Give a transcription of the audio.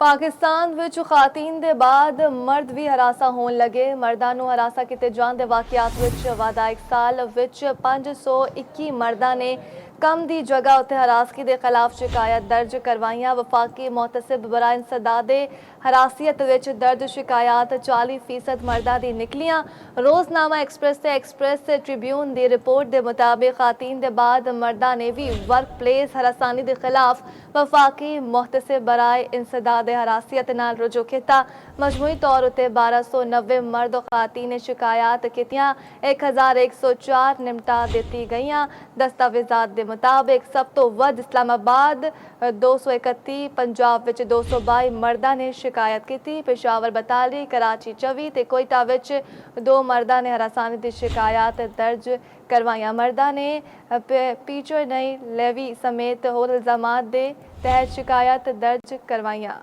पाकिस्तान विच खातीन दे बाद मर्द भी हरासा होन लगे। मर्दां नूं हरासा किते जाण दे वाकियात विच वाधा एक साल विच 521 मर्दां ने कम दी जगह उत्ते हरासगी के खिलाफ शिकायत दर्ज करवाइयां। वफाकी मोहतसिब बराए इंसदादे हरासियत विच दर्ज शिकायत 40% मर्दां दी निकलियां। रोजनामा एक्सप्रेस ते एक्सप्रेस ट्रिब्यून दी रिपोर्ट के मुताबिक खातीन के बाद मर्दां ने भी वर्क प्लेस हरासानी के खिलाफ वफाकी मोहतसिब बराए इंसदादे हरासियत नाल रुजू किया। मजमूई तौर उत्ते 1290 मर्द और खातीन ने शिकायत कीतियां। 1104 निमटा दी गई। दस्तावेजात के मुताबिक सब तो वध इस्लामाबाद 231, पंजाब विच 222 मर्दां ने शिकायत की। पेशावर 42, कराची 24 ते कोयटा विच 2 मर्दां ने हरासानी की शिकायत दर्ज करवाइयां। मर्दां ने पीछो नहीं लेवी समेत होर इल्जामात के तहत शिकायत दर्ज करवाइयां।